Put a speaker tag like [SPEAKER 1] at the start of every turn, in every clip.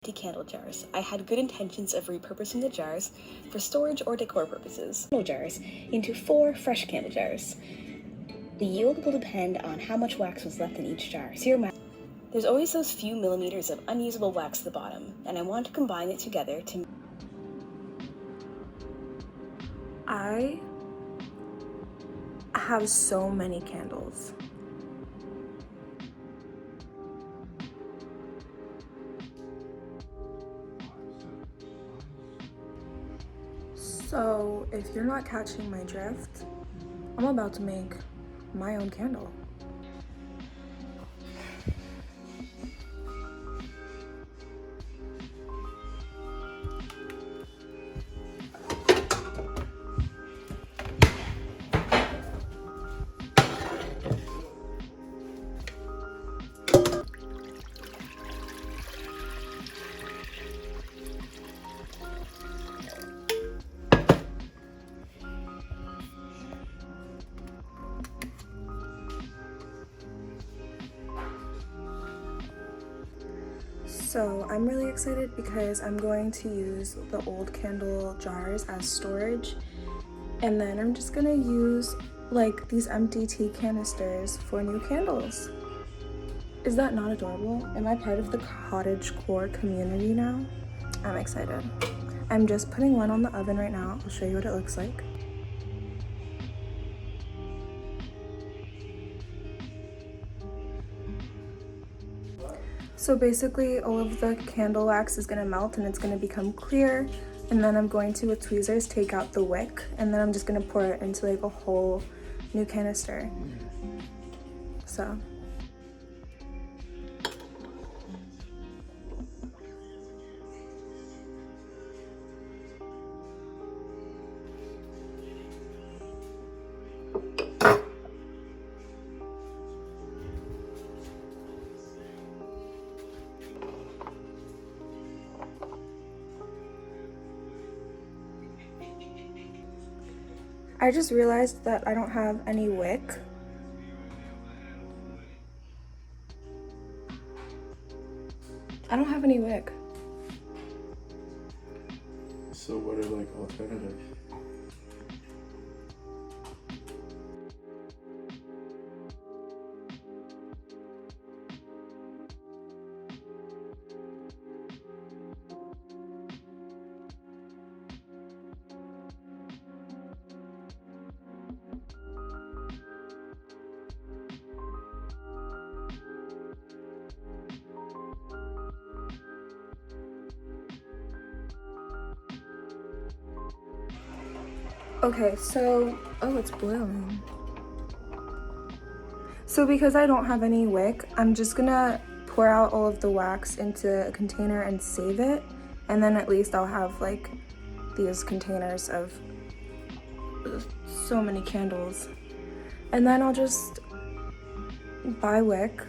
[SPEAKER 1] empty candle jars. I had good intentions of repurposing the jars for storage or decor purposes. Candle jars into 4 fresh candle jars. The yield will depend on how much wax was left in each jar. There's always those few millimeters of unusable wax at the bottom, and I want to combine it together to...
[SPEAKER 2] I have so many candles. So if you're not catching my drift, I'm about to make my own candle. So I'm really excited because I'm going to use the old candle jars as storage, and then I'm just gonna use like these empty tea canisters for new candles. Is that not adorable? Am I part of the cottagecore community now? I'm excited. I'm just putting one on the oven right now. I'll show you what it looks like. So basically all of the candle wax is gonna melt and it's gonna become clear, and then I'm going to, with tweezers, take out the wick, and then I'm just gonna pour it into like a whole new canister. So. I just realized that I don't have any wick. I don't have any wick.
[SPEAKER 3] So what are like alternatives?
[SPEAKER 2] Okay, so, oh, it's boiling. So because I don't have any wick, I'm just gonna pour out all of the wax into a container and save it. And then at least I'll have like these containers of so many candles. And then I'll just buy wick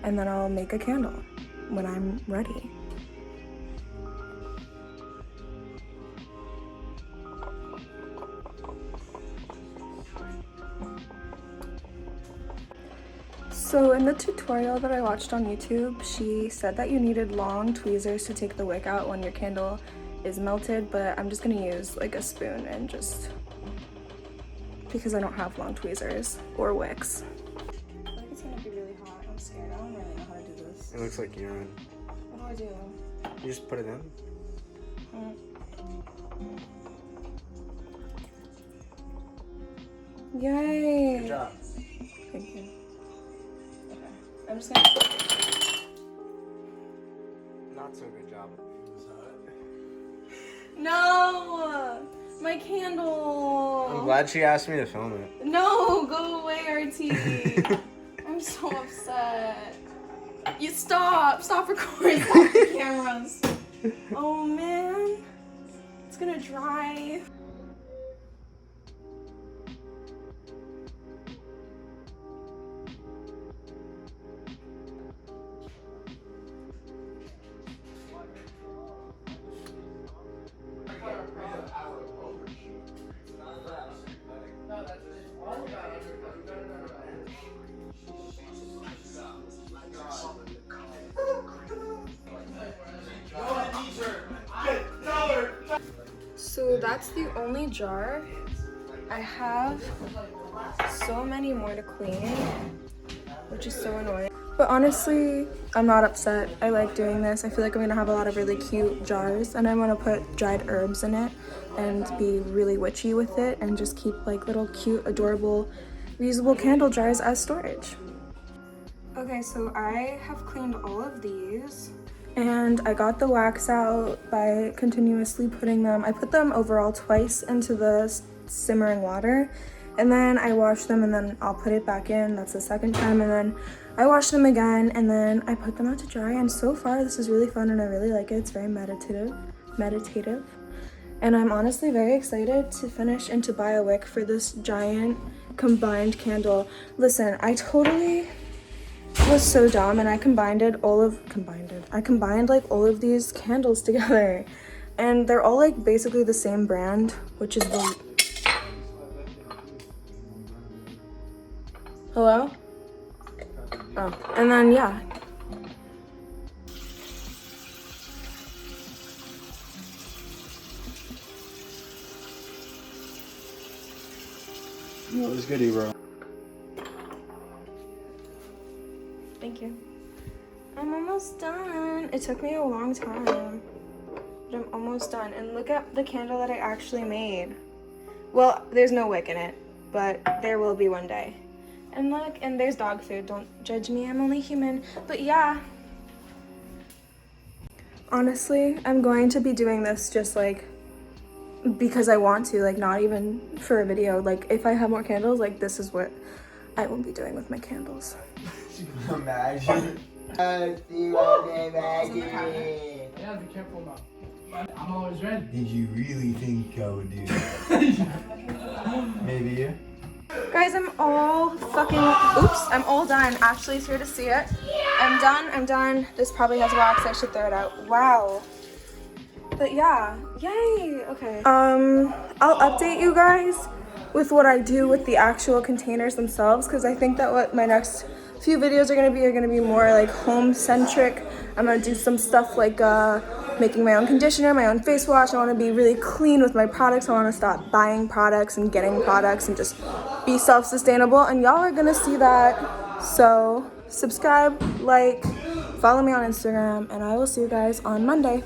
[SPEAKER 2] and then I'll make a candle when I'm ready. So in the tutorial that I watched on YouTube, she said that you needed long tweezers to take the wick out when your candle is melted, but I'm just gonna use like a spoon and just, because I don't have long tweezers or wicks.
[SPEAKER 1] I feel like it's gonna be really hot. I'm scared. I don't really know how to do this.
[SPEAKER 3] It looks like urine.
[SPEAKER 1] What do I do?
[SPEAKER 3] You just put it in?
[SPEAKER 2] Yay!
[SPEAKER 3] Good job.
[SPEAKER 2] Thank you. Okay, I'm just gonna...
[SPEAKER 3] Not so good job.
[SPEAKER 2] No! My candle!
[SPEAKER 3] I'm glad she asked me to film it.
[SPEAKER 2] No, go away, RT. I'm so upset. You stop recording. Stop the cameras. Oh man, it's gonna dry. So that's the only jar. I have so many more to clean, which is so annoying. But honestly, I'm not upset. I like doing this. I feel like I'm gonna have a lot of really cute jars, and I wanna put dried herbs in it and be really witchy with it and just keep like little cute, adorable, reusable candle jars as storage. Okay, so I have cleaned all of these. And I got the wax out by continuously putting them, I put them overall twice into the simmering water, and then I wash them and then I'll put it back in. That's the second time, and then I wash them again, and then I put them out to dry. And so far this is really fun and I really like it. It's very meditative. And I'm honestly very excited to finish and to buy a wick for this giant combined candle. Listen, I totally was so dumb, and I combined like all of these candles together, and they're all like basically the same brand, which is the hello. Oh, and then yeah.
[SPEAKER 4] No, it was goody, bro.
[SPEAKER 2] Thank you. I'm almost done. It took me a long time, but I'm almost done. And look at the candle that I actually made. Well, there's no wick in it, but there will be one day. And look, and there's dog food. Don't judge me, I'm only human. But yeah. Honestly, I'm going to be doing this just like because I want to, like not even for a video. Like if I have more candles, like this is what I will be doing with my candles.
[SPEAKER 3] Imagine.
[SPEAKER 4] Yeah, be careful now. I'm always ready.
[SPEAKER 5] Did you really think I would do that? Maybe you?
[SPEAKER 2] Guys, I'm all done. Ashley's here to see it. I'm done. This probably has wax. I should throw it out. Wow. But yeah, yay. Okay. I'll update you guys with what I do with the actual containers themselves, because I think that what my next few videos are gonna be more like home centric. I'm gonna do some stuff like making my own conditioner, my own face wash. I want to be really clean with my products. I want to stop buying products and getting products and just be self-sustainable, and y'all are gonna see that. So subscribe, like, follow me on Instagram, and I will see you guys on Monday.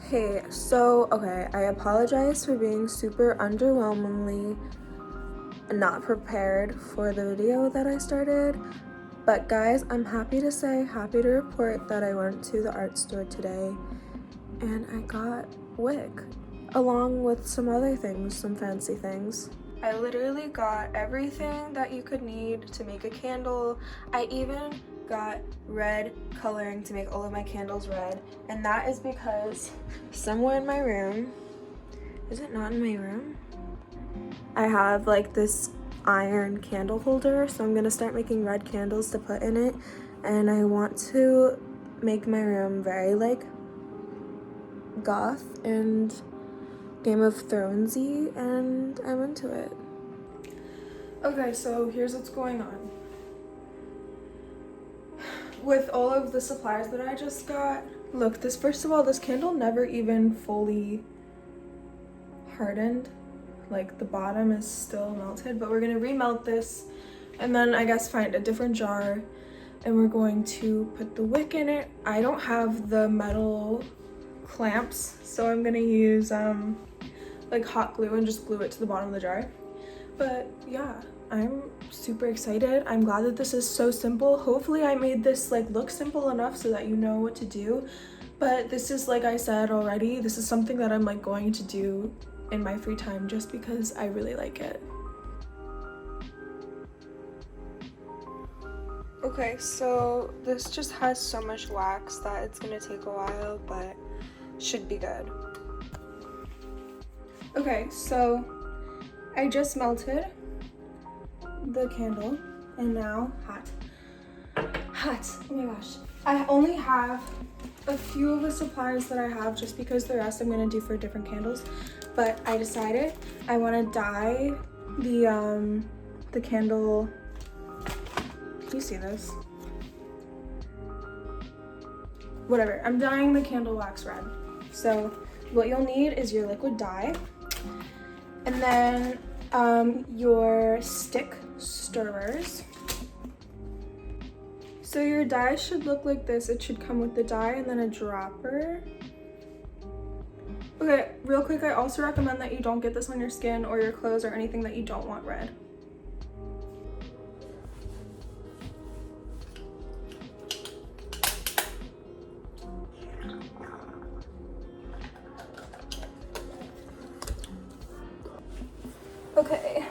[SPEAKER 2] Hey, so okay, I apologize for being super underwhelmingly not prepared for the video that I started. But guys, I'm happy to report that I went to the art store today and I got Wick, along with some other things, some fancy things. I literally got everything that you could need to make a candle. I even got red coloring to make all of my candles red, and that is because somewhere in my room, is it not in my room? I have like this iron candle holder, so I'm gonna start making red candles to put in it, and I want to make my room very like goth and Game of Thronesy, and I'm into it. Okay, so here's what's going on. With all of the supplies that I just got, look, first of all, this candle never even fully hardened. Like the bottom is still melted, but we're gonna remelt this and then I guess find a different jar, and we're going to put the wick in it. I don't have the metal clamps, so I'm gonna use like hot glue and just glue it to the bottom of the jar. But yeah, I'm super excited. I'm glad that this is so simple. Hopefully I made this like look simple enough so that you know what to do, but this is, like I said already, this is something that I'm like going to do in my free time just because I really like it. Okay, so this just has so much wax that it's gonna take a while, but should be good. Okay, so I just melted the candle and now hot, oh my gosh. I only have a few of the supplies that I have just because the rest I'm gonna do for different candles. But I decided I want to dye the candle. Can you see this? Whatever. I'm dyeing the candle wax red. So what you'll need is your liquid dye, and then your stick stirrers. So your dye should look like this. It should come with the dye and then a dropper. Okay, real quick, I also recommend that you don't get this on your skin or your clothes or anything that you don't want red. Okay.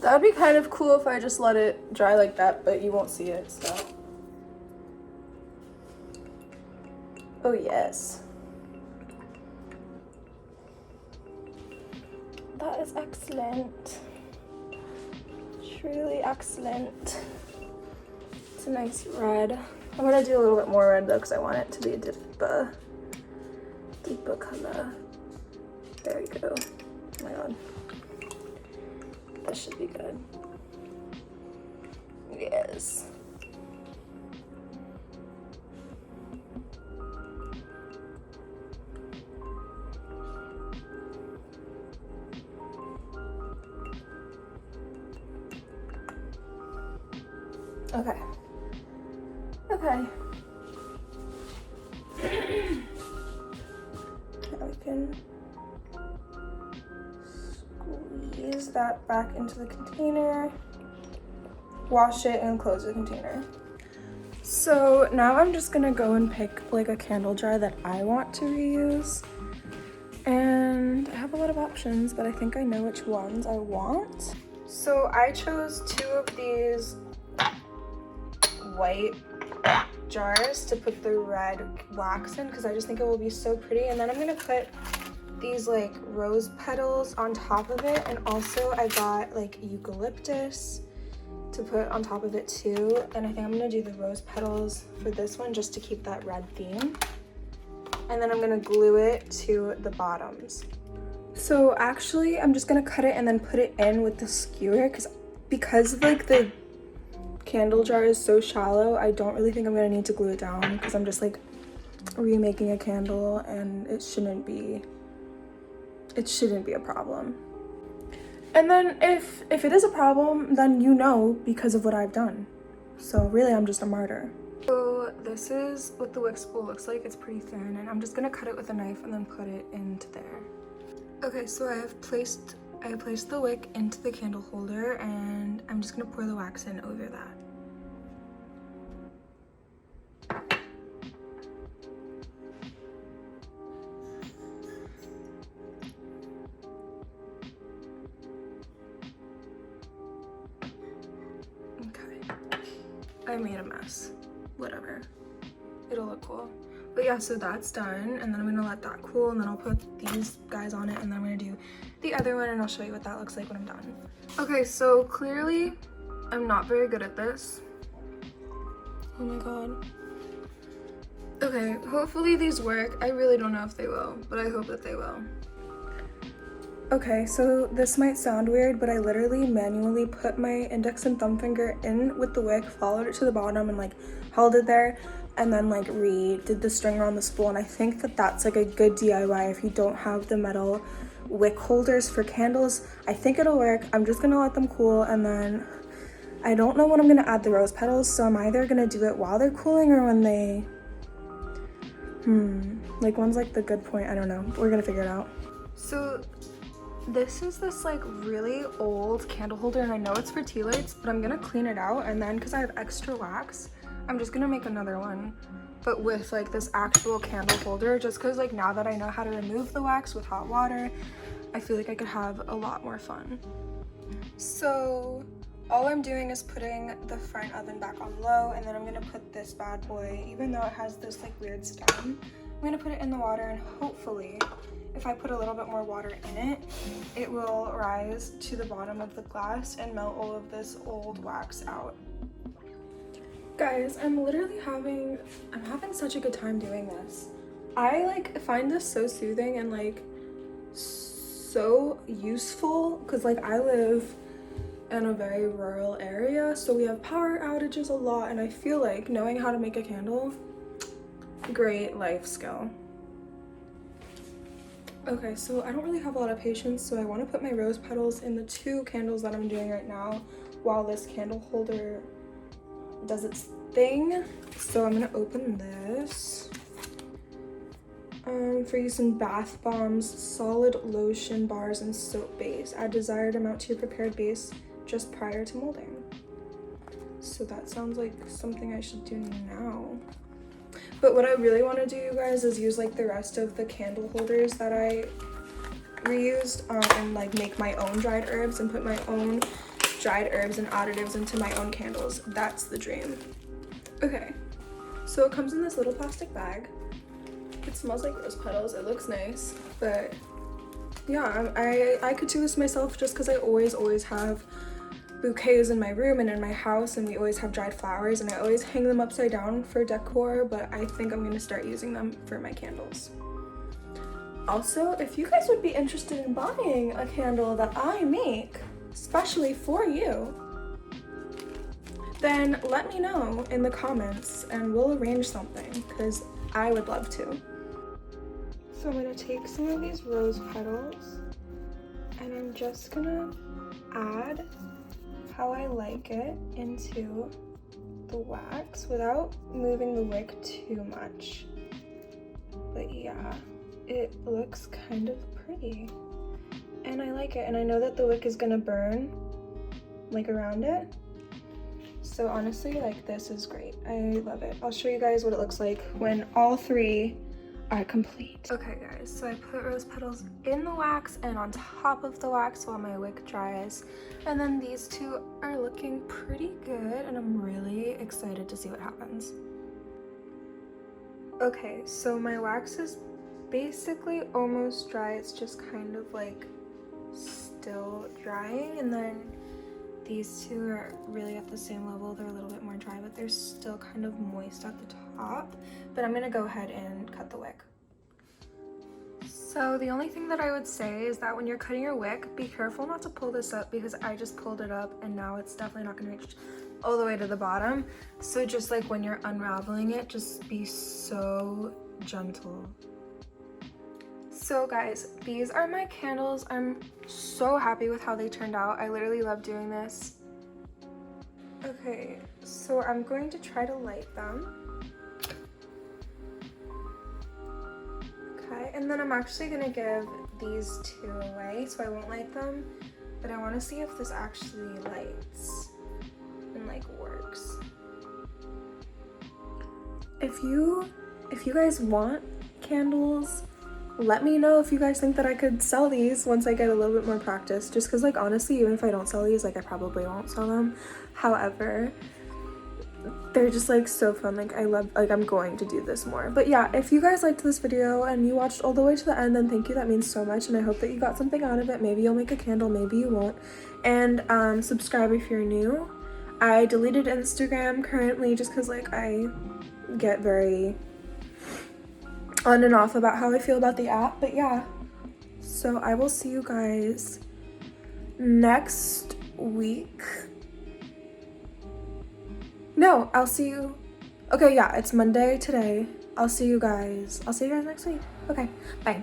[SPEAKER 2] That would be kind of cool if I just let it dry like that, but you won't see it, so. Oh yes. That is excellent. Truly excellent. It's a nice red. I'm gonna do a little bit more red though, because I want it to be a deeper color. There we go. Oh my god. That should be good. Yes. Okay. Okay. Now we can squeeze that back into the container, wash it, and close the container. So now I'm just gonna go and pick like a candle jar that I want to reuse. And I have a lot of options, but I think I know which ones I want. So I chose 2 of these white jars to put the red wax in because I just think it will be so pretty. And then I'm gonna put these like rose petals on top of it, and also I got like eucalyptus to put on top of it too. And I think I'm gonna do the rose petals for this one just to keep that red theme. And then I'm gonna glue it to the bottoms. So actually I'm just gonna cut it and then put it in with the skewer because like the candle jar is so shallow, I don't really think I'm gonna need to glue it down because I'm just like remaking a candle and it shouldn't be a problem. And then if it is a problem, then you know because of what I've done. So really I'm just a martyr. So this is what the Wick spool looks like. It's pretty thin, and I'm just gonna cut it with a knife and then put it into there. Okay, so I placed the wick into the candle holder, and I'm just gonna pour the wax in over that. Okay, I made a mess. Whatever, it'll look cool. But yeah, so that's done, and then I'm gonna let that cool, and then I'll put these guys on it, and then I'm gonna do the other one, and I'll show you what that looks like when I'm done. Okay, so clearly I'm not very good at this. Oh my god. Okay, hopefully these work. I really don't know if they will, but I hope that they will. Okay, so this might sound weird, but I literally manually put my index and thumb finger in with the wick, followed it to the bottom, and like held it there, and then like redid the string around the spool. And I think that that's like a good DIY if you don't have the metal wick holders for candles. I think it'll work. I'm just gonna let them cool, and then I don't know when I'm gonna add the rose petals, so I'm either gonna do it while they're cooling or when they like when's like the good point. I don't know, we're gonna figure it out. So this is this like really old candle holder, and I know it's for tea lights, but I'm gonna clean it out, and then because I have extra wax, I'm just gonna make another one, but with like this actual candle holder, just because like now that I know how to remove the wax with hot water, I feel like I could have a lot more fun. So all I'm doing is putting the front oven back on low, and then I'm gonna put this bad boy, even though it has this like weird stem, I'm gonna put it in the water, and hopefully if I put a little bit more water in it, it will rise to the bottom of the glass and melt all of this old wax out. Guys, I'm having such a good time doing this. I like find this so soothing and like so useful because like I live in a very rural area, so we have power outages a lot, and I feel like knowing how to make a candle, great life skill. Okay, so I don't really have a lot of patience, so I want to put my rose petals in the 2 candles that I'm doing right now while this candle holder does its thing. So I'm gonna open this. For use in bath bombs, solid lotion bars, and soap base. Add desired amount to your prepared base just prior to molding. So that sounds like something I should do now. But what I really want to do, you guys, is use like the rest of the candle holders that I reused and like make my own dried herbs and put my own dried herbs and additives into my own candles. That's the dream. Okay, so it comes in this little plastic bag. It smells like rose petals. It looks nice, but yeah, I could do this myself just because I always have bouquets in my room and in my house, and we always have dried flowers, and I always hang them upside down for decor, but I think I'm gonna start using them for my candles. Also, if you guys would be interested in buying a candle that I make especially for you, then let me know in the comments and we'll arrange something, because I would love to. So I'm gonna take some of these rose petals and I'm just gonna add how I like it into the wax without moving the wick too much. But yeah, it looks kind of pretty and I like it, and I know that the wick is gonna burn like around it. So honestly, like, this is great. I love it. I'll show you guys what it looks like when all 3 are complete. Okay guys, so I put rose petals in the wax and on top of the wax while my wick dries, and then these 2 are looking pretty good and I'm really excited to see what happens. Okay, so my wax is basically almost dry. It's just kind of like still drying, and then these 2 are really at the same level. They're a little bit more dry, but they're still kind of moist at the top. But I'm gonna go ahead and cut the wick. So the only thing that I would say is that when you're cutting your wick, be careful not to pull this up, because I just pulled it up and now it's definitely not gonna reach all the way to the bottom. So just like when you're unraveling it, just be so gentle. So guys, these are my candles. I'm so happy with how they turned out. I literally love doing this. Okay, so I'm going to try to light them. Okay, and then I'm actually gonna give these 2 away, so I won't light them, but I want to see if this actually lights and like works. If you guys want candles, let me know if you guys think that I could sell these once I get a little bit more practice, just because like honestly, even if I don't sell these, like I probably won't sell them. However, they're just like so fun. Like I love, like I'm going to do this more. But yeah, if you guys liked this video and you watched all the way to the end, then thank you. That means so much, and I hope that you got something out of it. Maybe you'll make a candle, maybe you won't. And subscribe if you're new. I deleted Instagram currently just because like I get very on and off about how I feel about the app, but yeah. So I will see you guys next week. No, I'll see you. Okay, yeah, it's Monday today. I'll see you guys next week. Okay, bye.